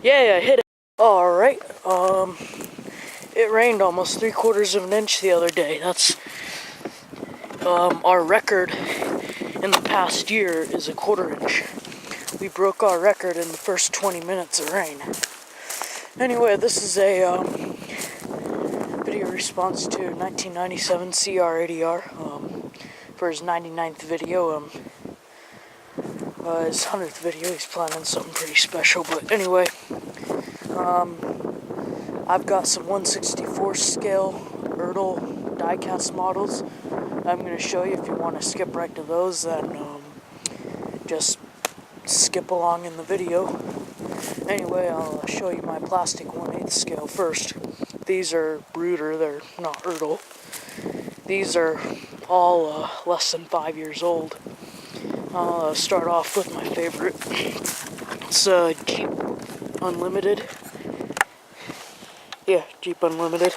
Yeah, I hit it. Alright, it rained almost 3/4 of an inch the other day. That's, our record in the past year is a 1/4 inch. We broke our record in the first 20 minutes of rain. Anyway, this is a, video response to 1997 CR80R, for his 99th video, his 100th video. He's planning something pretty special, but anyway, I've got some 1/64 scale Ertl diecast models I'm going to show you. If you want to skip right to those, then just skip along in the video. Anyway, I'll show you my plastic 1/8 scale first. These are Brüder, they're not Ertl. These are all less than 5 years old. I'll start off with my favorite. It's Jeep Unlimited. Yeah, Jeep Unlimited.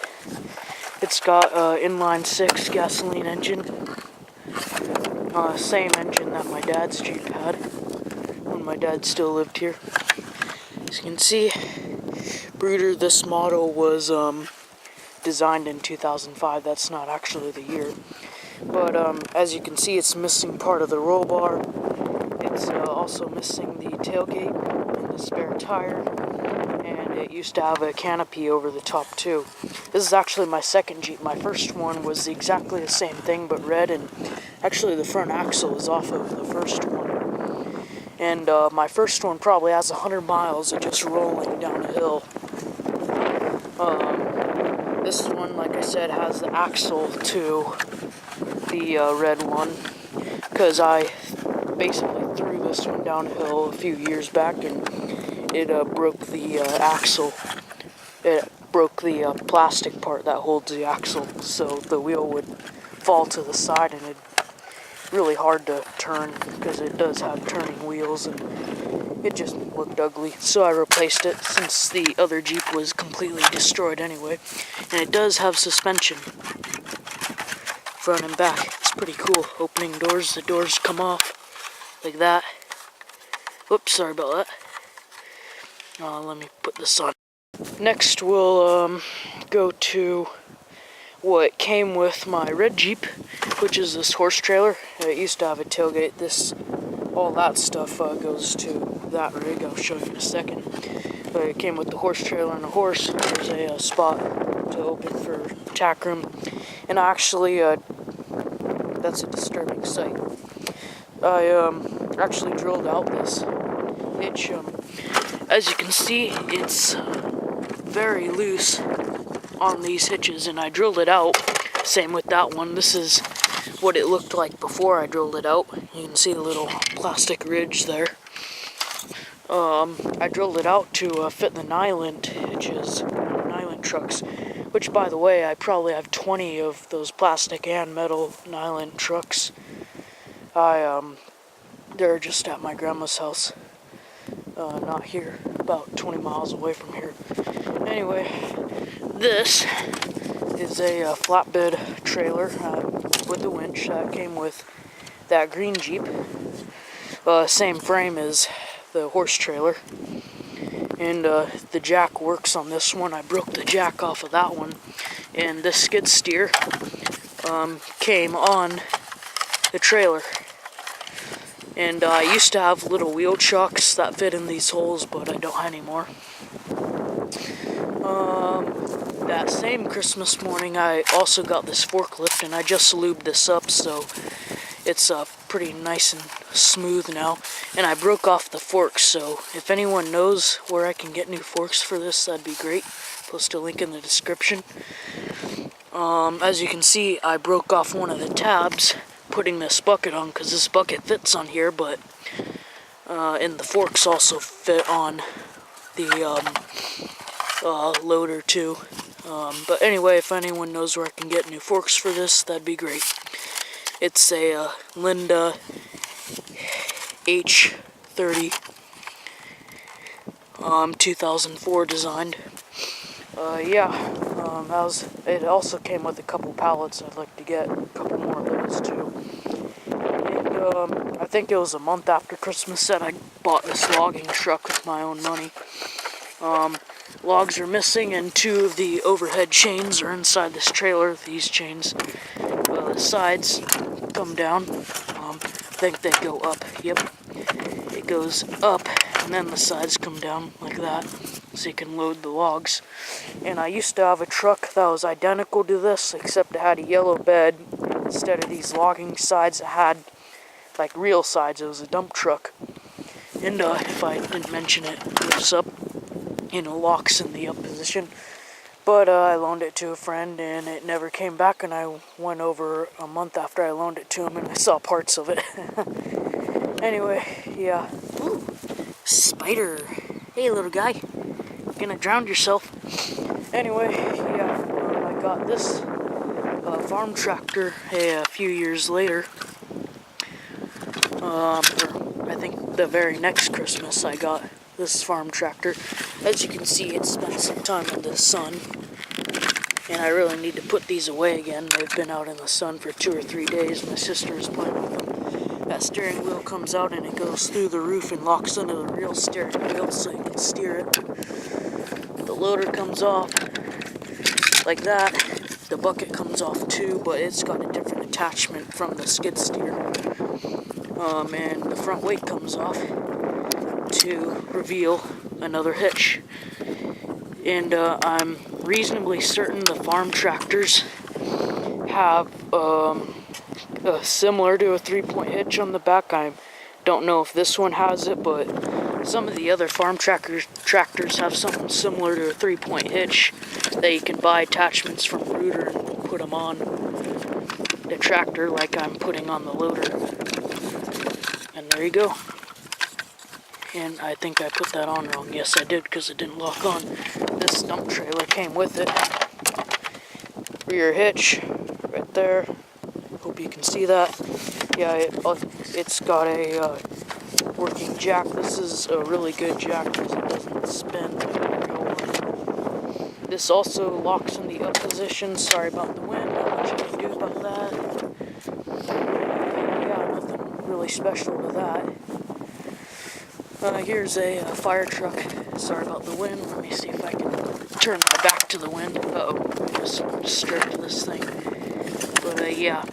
It's got inline 6 gasoline engine. Same engine that my dad's Jeep had when my dad still lived here. As you can see, Brüder, this model was designed in 2005. That's not actually the year. But as you can see, it's missing part of the roll bar. It's also missing the tailgate and the spare tire. And it used to have a canopy over the top too. This is actually my second Jeep. My first one was exactly the same thing but red, and actually the front axle is off of the first one. And my first one probably has 100 miles of just rolling down a hill. This one, like I said, has the axle to the red one, because I basically threw this one downhill a few years back, and it broke the axle. It broke the plastic part that holds the axle, so the wheel would fall to the side, and it's really hard to turn because it does have turning wheels, and it just looked ugly. So I replaced it since the other Jeep was completely destroyed anyway. And it does have suspension, front and back. It's pretty cool. Opening doors, the doors come off like that. Whoops, sorry about that. Let me put this on. Next, we'll go to what came with my red Jeep, which is this horse trailer. It used to have a tailgate. All that stuff goes to that rig. I'll show you in a second. But it came with the horse trailer and a horse. There's a spot to open for tack room. And actually, that's a disturbing sight. I actually drilled out this hitch. As you can see, it's very loose on these hitches, and I drilled it out. Same with that one. This is what it looked like before I drilled it out. You can see the little plastic ridge there. I drilled it out to fit the Nyland hitches, Nyland trucks, which, by the way, I probably have 20 of those plastic and metal Nyland trucks. They're just at my grandma's house, not here, about 20 miles away from here. Anyway, this is a flatbed trailer with the winch that came with that green Jeep. Same frame as the horse trailer. And the jack works on this one. I broke the jack off of that one. And this skid steer came on the trailer. And I used to have little wheel chucks that fit in these holes, but I don't anymore. That same Christmas morning, I also got this forklift, and I just lubed this up, so it's pretty nice and smooth now. And I broke off the forks, so if anyone knows where I can get new forks for this, that'd be great. Post a link in the description. As you can see, I broke off one of the tabs putting this bucket on, because this bucket fits on here, but and the forks also fit on the loader too. But anyway, if anyone knows where I can get new forks for this, that'd be great. It's a Linda H30 2004 designed. It also came with a couple pallets. I'd like to get a couple more of those too. And I think it was a month after Christmas that I bought this logging truck with my own money. Logs are missing, and 2 of the overhead chains are inside this trailer. These chains, the sides come down. I think they go up. Yep, it goes up, and then the sides come down like that, so you can load the logs. And I used to have a truck that was identical to this, except it had a yellow bed. Instead of these logging sides, it had like real sides. It was a dump truck. And if I didn't mention it, it lifts up, locks in the up position. But I loaned it to a friend, and it never came back, and I went over a month after I loaned it to him, and I saw parts of it. Anyway, yeah. Ooh, spider. Hey, little guy. You're gonna drown yourself. Anyway, yeah, I got this farm tractor a few years later. I think the very next Christmas I got this farm tractor. As you can see, it spent some time in the sun, and I really need to put these away again. They've been out in the sun for 2 or 3 days. My sister is playing with them. That steering wheel comes out and it goes through the roof and locks into the real steering wheel so you can steer it. The loader comes off like that. The bucket comes off too, but it's got a different attachment from the skid steer. And the front weight comes off to reveal another hitch. And I'm reasonably certain the farm tractors have similar to a 3-point hitch on the back. I don't know if this one has it, but some of the other farm tractors have something similar to a 3-point hitch that you can buy attachments from Rooter and put them on the tractor like I'm putting on the loader. And there you go. And I think I put that on wrong. Yes, I did, because it didn't lock on. This dump trailer came with it. Rear hitch, right there. Hope you can see that. Yeah, it's got a working jack. This is a really good jack because it doesn't spin like a real one. This also locks in the up position. Sorry about the wind. Not much I can do about that. Yeah, nothing really special to that. Here's a fire truck. Sorry about the wind. Let me see if I can turn my back to the wind. I just stripped this thing. But yeah,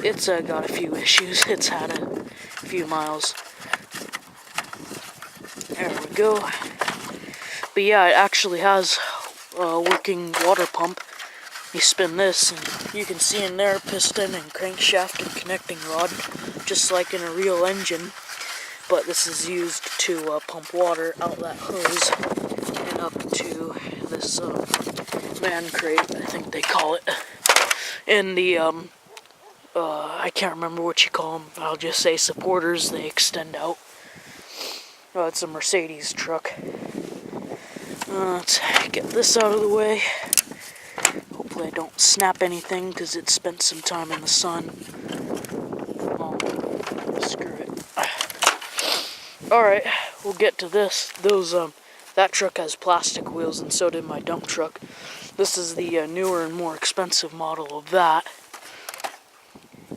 it's got a few issues. It's had a few miles. There we go. But yeah, it actually has a working water pump. You spin this, and you can see in there piston and crankshaft and connecting rod, just like in a real engine. But this is used to pump water out that hose and up to this man crate, I think they call it. And the, I can't remember what you call them. I'll just say supporters. They extend out. It's a Mercedes truck. Let's get this out of the way. Hopefully I don't snap anything because it spent some time in the sun. Screw it. Alright, we'll get to this. That truck has plastic wheels, and so did my dump truck. This is the newer and more expensive model of that.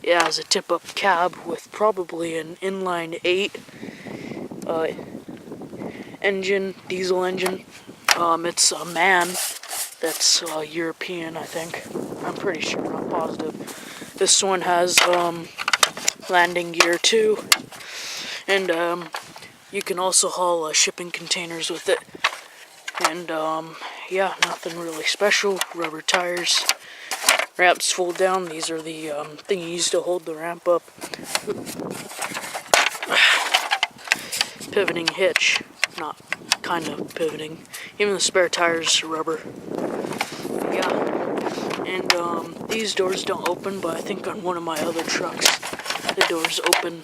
It has a tip-up cab with probably an inline 8 engine, diesel engine. It's a MAN. That's European, I think. I'm pretty sure, not positive. This one has landing gear too, and you can also haul shipping containers with it. And yeah, nothing really special. Rubber tires. Ramps fold down. These are the thingies to hold the ramp up. Pivoting hitch. Not kind of pivoting. Even the spare tires are rubber. Yeah. And these doors don't open, but I think on one of my other trucks, the doors open.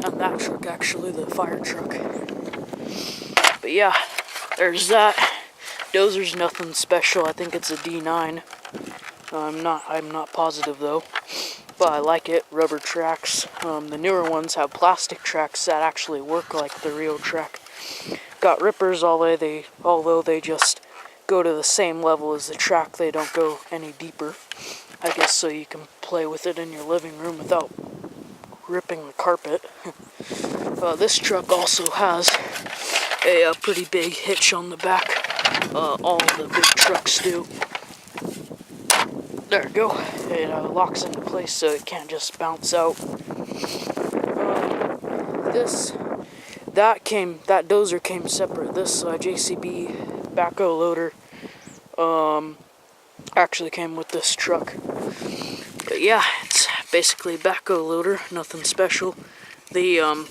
On that truck, actually, the fire truck. But yeah, there's that. Dozer's nothing special. I think it's a D9. I'm not positive though. But I like it. Rubber tracks. The newer ones have plastic tracks that actually work like the real track. Got rippers, although they just go to the same level as the track. They don't go any deeper. I guess so you can play with it in your living room without ripping the carpet. This truck also has a pretty big hitch on the back. All the big trucks do. There we go. It locks into place so it can't just bounce out. That dozer came separate. This JCB backhoe loader actually came with this truck. But yeah, it's basically a backhoe loader, nothing special. The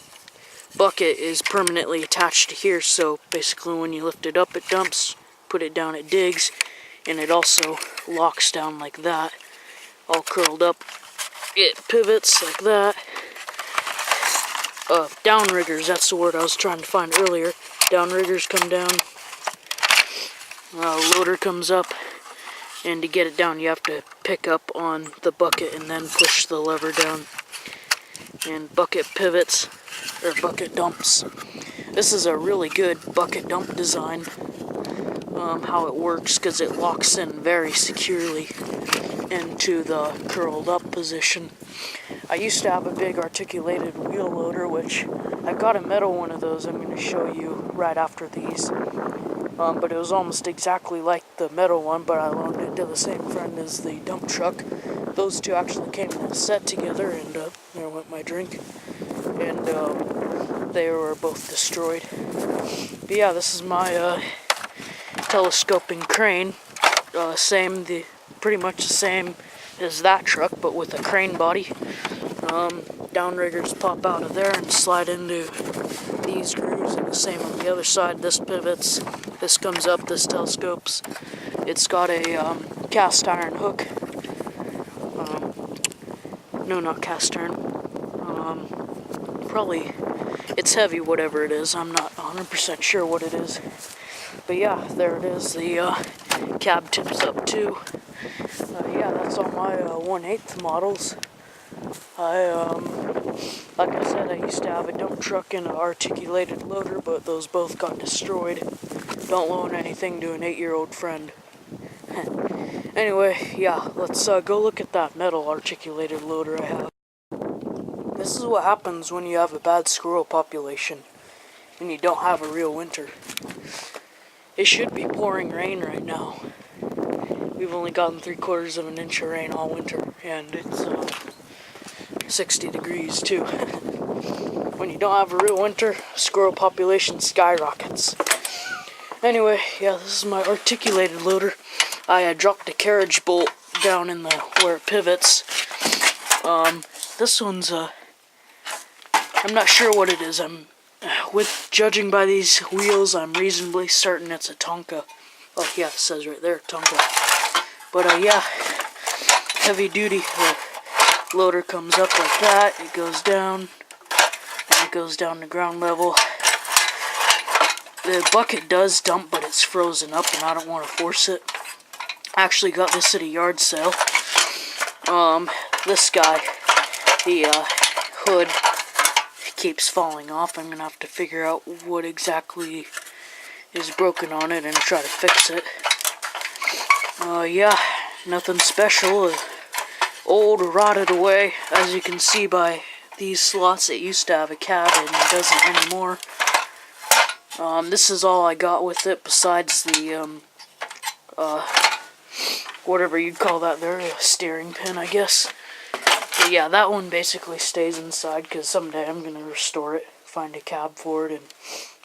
bucket is permanently attached to here, so basically when you lift it up it dumps, put it down it digs, and it also locks down like that, all curled up. It pivots like that. Downriggers, that's the word I was trying to find earlier. Downriggers come down, loader comes up, and to get it down you have to pick up on the bucket and then push the lever down. And bucket pivots, or bucket dumps. This is a really good bucket dump design, how it works, because it locks in very securely into the curled up position. I used to have a big articulated wheel loader, which I got a metal one of those I'm going to show you right after these. But it was almost exactly like the metal one, but I loaned it to the same friend as the dump truck. Those two actually came in a set together, and there went my drink. And they were both destroyed. But yeah, this is my telescoping crane. Pretty much the same as that truck, but with a crane body. Downriggers pop out of there and slide into these grooves, and the same on the other side. This pivots, this comes up, this telescopes. It's got a cast iron hook. No, not cast iron. Probably, it's heavy, whatever it is. I'm not 100% sure what it is. But yeah, there it is. The cab tips up too. Yeah, that's all my 1/8 models. Like I said, I used to have a dump truck and an articulated loader, but those both got destroyed. Don't loan anything to an 8-year-old friend. Anyway, yeah, let's go look at that metal articulated loader I have. This is what happens when you have a bad squirrel population and you don't have a real winter. It should be pouring rain right now. We've only gotten 3/4 of an inch of rain all winter, and it's 60 degrees too. When you don't have a real winter, squirrel population skyrockets. Anyway, yeah, this is my articulated loader. I dropped a carriage bolt down in where it pivots. This one's I'm not sure what it is. Judging by these wheels, I'm reasonably certain it's a Tonka. Oh yeah, it says right there, Tonka. But yeah, heavy duty. The loader comes up like that, it goes down, and it goes down to ground level. The bucket does dump, but it's frozen up, and I don't want to force it. I actually got this at a yard sale. This guy, the hood keeps falling off. I'm gonna have to figure out what exactly is broken on it and try to fix it. Yeah, nothing special. Old, rotted away. As you can see by these slots, it used to have a cab and it doesn't anymore. This is all I got with it, besides the whatever you'd call that there, a steering pin, I guess. But yeah, that one basically stays inside, because someday I'm going to restore it, find a cab for it, and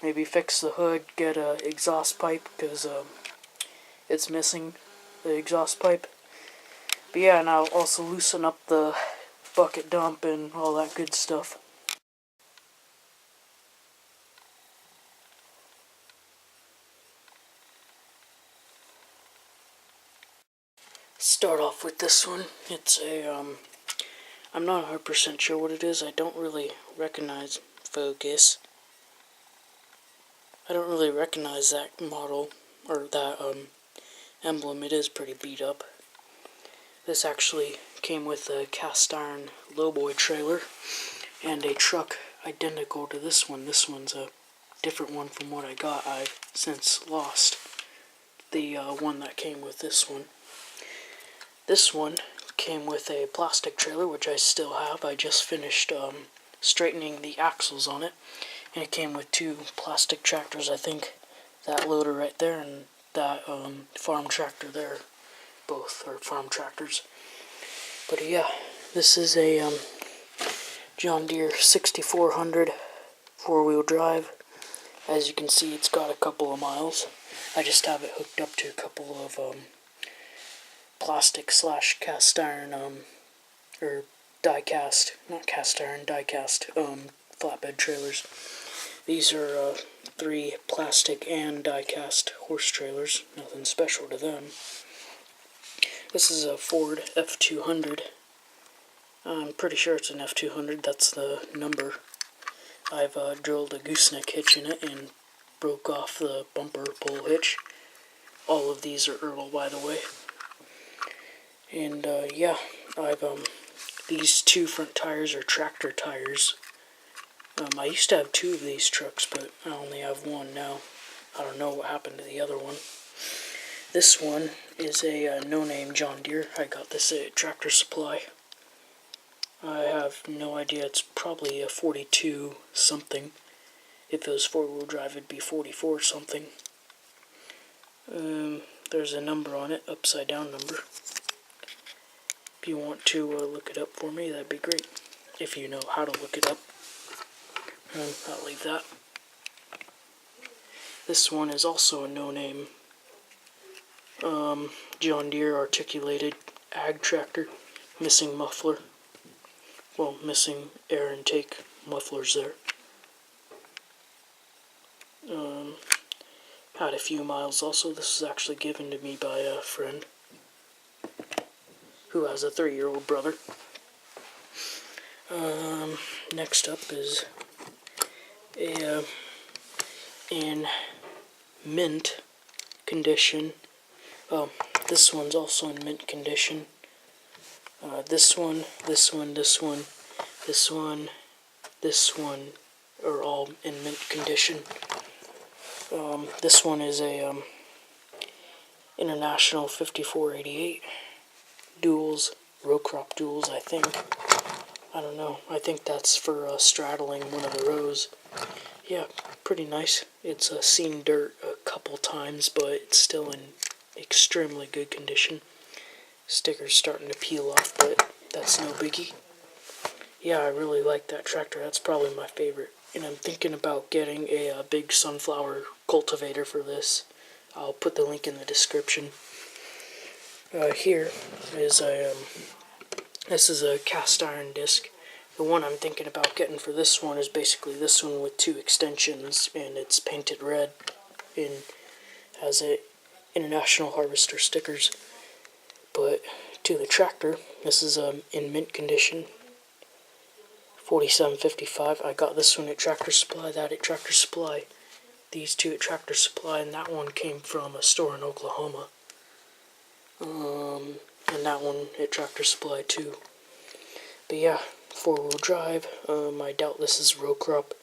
maybe fix the hood, get a exhaust pipe, because it's missing the exhaust pipe. But yeah, and I'll also loosen up the bucket dump and all that good stuff. Start off with this one. It's a I'm not 100% sure what it is. I don't really recognize Focus. I don't really recognize that model, or that emblem. It is pretty beat up. This actually came with a cast iron lowboy trailer and a truck identical to this one. This one's a different one from what I got. I've since lost the one that came with this one. This one came with a plastic trailer, which I still have. I just finished straightening the axles on it, And it came with 2 plastic tractors, I think. That loader right there and that farm tractor there. Both are farm tractors. But yeah, this is a John Deere 6400 4-wheel drive. As you can see, it's got a couple of miles. I just have it hooked up to a couple of plastic / cast iron, or die cast, not cast iron, die cast, flatbed trailers. These are 3 plastic and die cast horse trailers, nothing special to them. This is a Ford F200. I'm pretty sure it's an F200, that's the number. I've drilled a gooseneck hitch in it and broke off the bumper pull hitch. All of these are Earl, by the way. And yeah, I've these 2 front tires are tractor tires. I used to have 2 of these trucks, but I only have 1 now. I don't know what happened to the other one. This one is a no-name John Deere. I got this at Tractor Supply. I have no idea. It's probably a 42 something. If it was 4-wheel drive, it'd be 44 something. There's a number on it, upside down number. If you want to look it up for me, that'd be great. If you know how to look it up. I'll leave that. This one is also a no-name John Deere articulated ag tractor, missing muffler. Well, missing air intake mufflers there. Had a few miles also. This was actually given to me by a friend who has a 3-year-old brother. Next up is in mint condition. This one's also in mint condition. This one are all in mint condition. This one is a International 5488 duals, row crop duals, I think. I don't know. I think that's for straddling one of the rows. Yeah, pretty nice. It's seen dirt a couple times, but it's still in extremely good condition. Sticker's starting to peel off, but that's no biggie. Yeah, I really like that tractor. That's probably my favorite. And I'm thinking about getting a big sunflower cultivator for this. I'll put the link in the description. Here is this is a cast iron disc. The one I'm thinking about getting for this one is basically this one with 2 extensions, and it's painted red and has a International Harvester stickers. But to the tractor, this is in mint condition. 4755. I got this one at Tractor Supply, that at Tractor Supply. These 2 at Tractor Supply, and that one came from a store in Oklahoma. And that one at Tractor Supply too. But yeah, 4-wheel drive. I doubt this is row crop.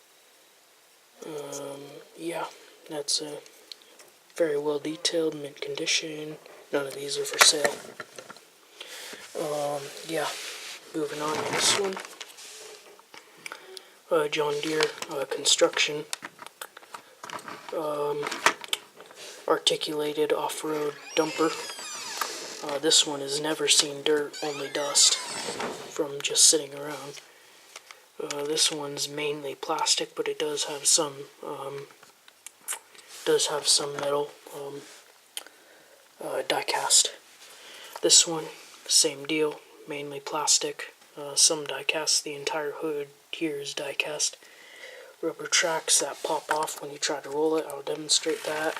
Yeah, that's very well detailed, mint condition. None of these are for sale. Yeah, moving on to this one. John Deere construction. Articulated off-road dumper. This one has never seen dirt, only dust from just sitting around. This one's mainly plastic, but it does have some metal die cast. This one, same deal, mainly plastic, some die cast. The entire hood here is die cast. Rubber tracks that pop off when you try to roll it. I'll demonstrate that.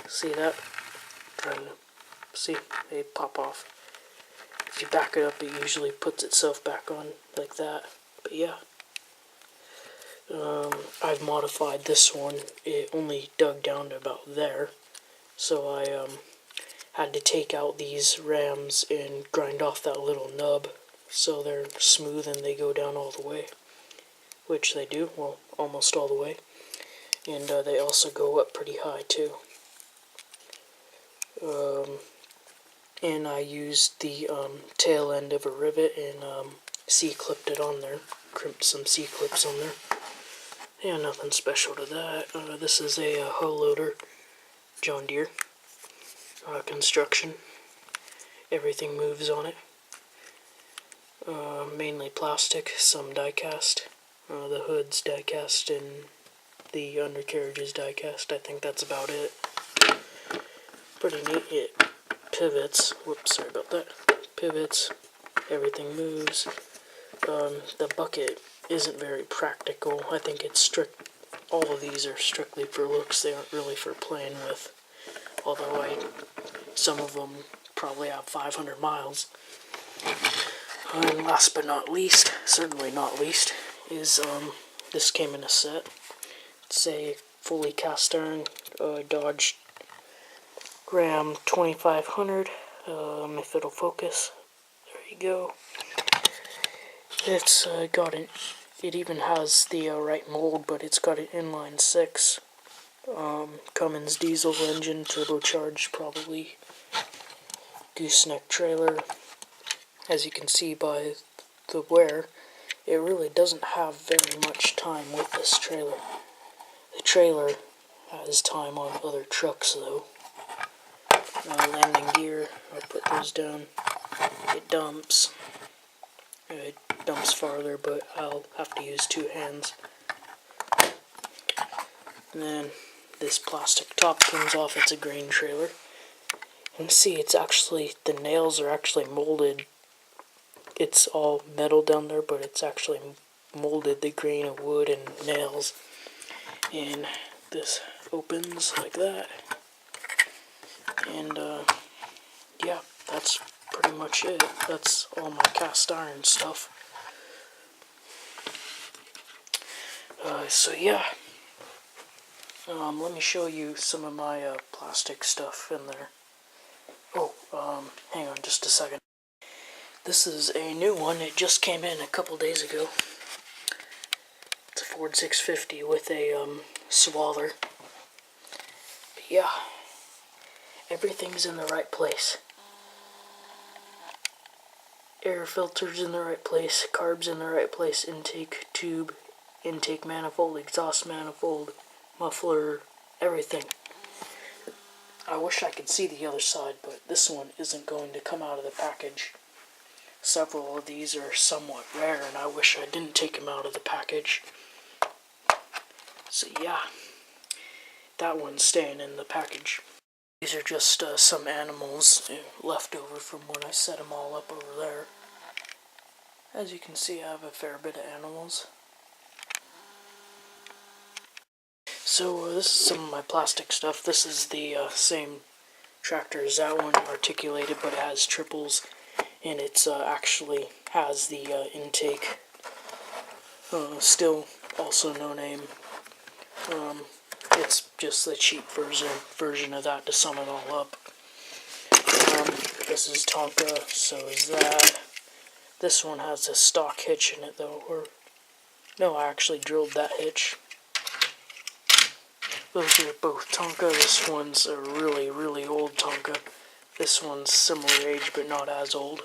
See that? See, they pop off. If you back it up, it usually puts itself back on like that. But yeah, I've modified this one. It only dug down to about there, so I had to take out these rams and grind off that little nub so they're smooth and they go down all the way, which they do, well, almost all the way. And they also go up pretty high too. And I used the tail end of a rivet and C-clipped it on there, crimped some C-clips on there. Yeah, nothing special to that. This is a hoe loader, John Deere, construction. Everything moves on it. Mainly plastic, some die-cast. The hood's die-cast and the undercarriage is die-cast. I think that's about it. Pretty neat. It pivots. Whoops, sorry about that. Pivots. Everything moves. The bucket isn't very practical. I think it's all of these are strictly for looks. They aren't really for playing with. Although some of them probably have 500 miles. And last but not least, certainly not least, is this came in a set. It's a fully cast iron Dodge Ram 2500. If it'll focus, there you go. It's it even has the right mold, but it's got an inline 6 Cummins diesel engine, turbocharged probably, gooseneck trailer. As you can see by the wear, it really doesn't have very much time with this trailer. The trailer has time on other trucks though. Landing gear, I'll put those down. It dumps. It dumps farther, but I'll have to use 2 hands. And then this plastic top comes off. It's a grain trailer. And see, it's actually, the nails are actually molded. It's all metal down there, but it's actually molded the grain of wood and nails. And this opens like that. And yeah, that's pretty much it. That's all my cast iron stuff. So yeah, let me show you some of my plastic stuff in there. Oh, hang on just a second. This is a new one. It just came in a couple days ago. It's a Ford 650 with a swaller. But yeah, everything's in the right place. Air filters in the right place, carbs in the right place, intake tube, intake manifold, exhaust manifold, muffler, everything. I wish I could see the other side, but this one isn't going to come out of the package. Several of these are somewhat rare, and I wish I didn't take them out of the package. So yeah, that one's staying in the package. These are just some animals left over from when I set them all up over there. As you can see, I have a fair bit of animals. So this is some of my plastic stuff. This is the same tractor as that one, articulated, but it has triples, and it's actually has the intake. Still also no name. It's just the cheap version of that to sum it all up. This is Tonka, so is that. This one has a stock hitch in it though, no, I actually drilled that hitch. Those are both Tonka. This one's a really, really old Tonka. This one's similar age, but not as old.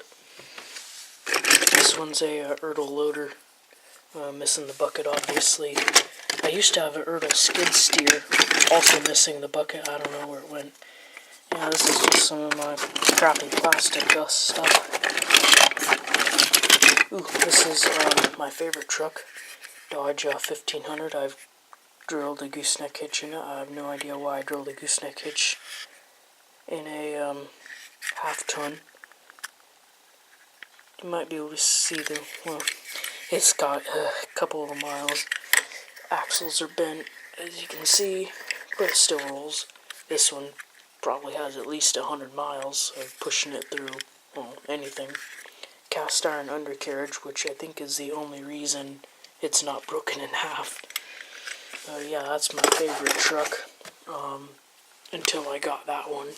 This one's a Ertl loader. Missing the bucket, obviously. I used to have an Ertl skid steer, also missing the bucket. I don't know where it went. Yeah, this is just some of my crappy plastic stuff. Ooh, this is my favorite truck, Dodge 1500. I've drilled a gooseneck hitch in it. I have no idea why I drilled a gooseneck hitch in a half-ton. You might be able to see it's got a couple of miles. Axles are bent, as you can see, but it still rolls. This one probably has at least 100 miles of pushing it through, anything. Cast iron undercarriage, which I think is the only reason it's not broken in half. Yeah, that's my favorite truck, until I got that one.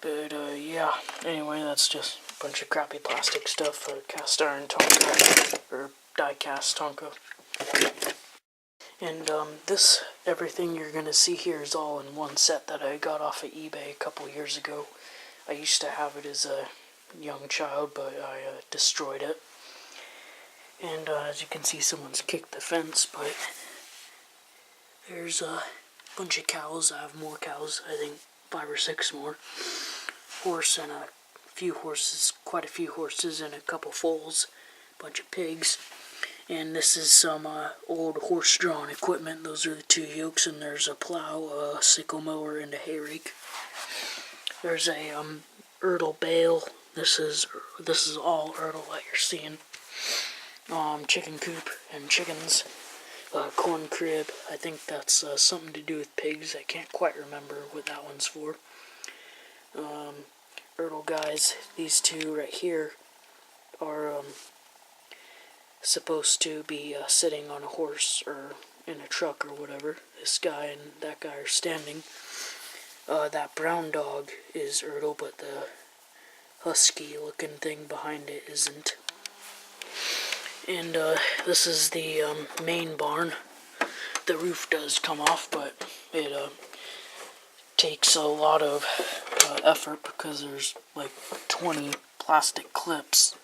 But, yeah, anyway, that's just a bunch of crappy plastic stuff, cast iron Tonka, or die-cast Tonka. And, everything you're gonna see here is all in one set that I got off of eBay a couple years ago. I used to have it as a young child, but I destroyed it. And as you can see, someone's kicked the fence, but there's a bunch of cows. I have more cows, I think 5 or 6 more. Horse and a few horses, quite a few horses and a couple foals, bunch of pigs. And this is some old horse-drawn equipment. Those are the 2 yokes, and there's a plow, a sickle mower, and a hay rake. There's a Ertl bale. This is all Ertl that you're seeing. Chicken coop and chickens. Corn crib. I think that's something to do with pigs. I can't quite remember what that one's for. Ertl guys, these 2 right here are supposed to be sitting on a horse or in a truck or whatever. This guy and that guy are standing. That brown dog is Ertl, but the husky looking thing behind it isn't. And this is the main barn. The roof does come off, but it takes a lot of effort because there's like 20 plastic clips.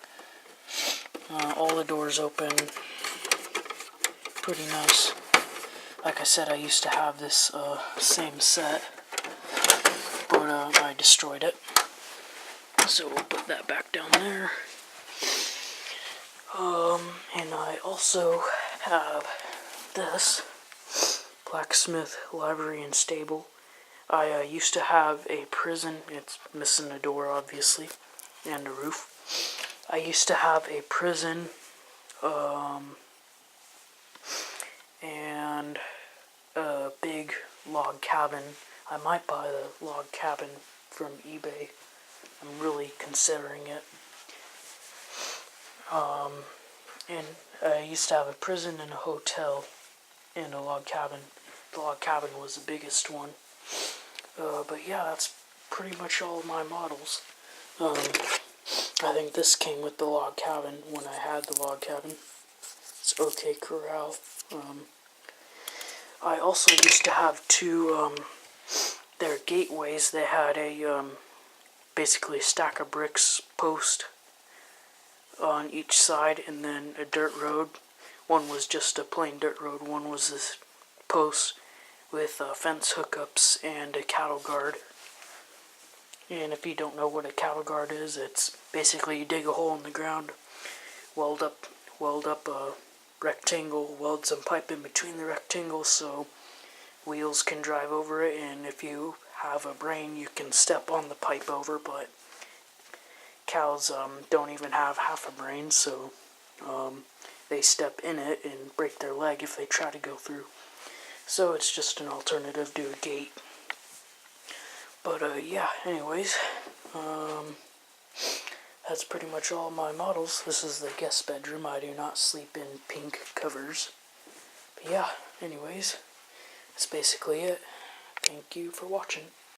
All the doors open. Pretty nice. Like I said, I used to have this same set, but I destroyed it. So we'll put that back down there. And I also have this blacksmith library and stable. I used to have a prison. It's missing a door, obviously, and a roof. I used to have a prison, and a big log cabin. I might buy the log cabin from eBay. I'm really considering it. And I used to have a prison and a hotel and a log cabin. The log cabin was the biggest one. But yeah, that's pretty much all of my models. I think this came with the log cabin when I had the log cabin. It's OK Corral. I also used to have 2, their gateways. They had a, basically a stack of bricks post on each side, and then a dirt road. One was just a plain dirt road, one was this post with fence hookups and a cattle guard. And if you don't know what a cattle guard is, it's basically you dig a hole in the ground, weld up a rectangle, weld some pipe in between the rectangles so wheels can drive over it, and if you have a brain you can step on the pipe over, but cows don't even have half a brain, so they step in it and break their leg if they try to go through. So it's just an alternative to a gate. But yeah, anyways, that's pretty much all my models. This is the guest bedroom. I do not sleep in pink covers. But yeah, anyways, that's basically it. Thank you for watching.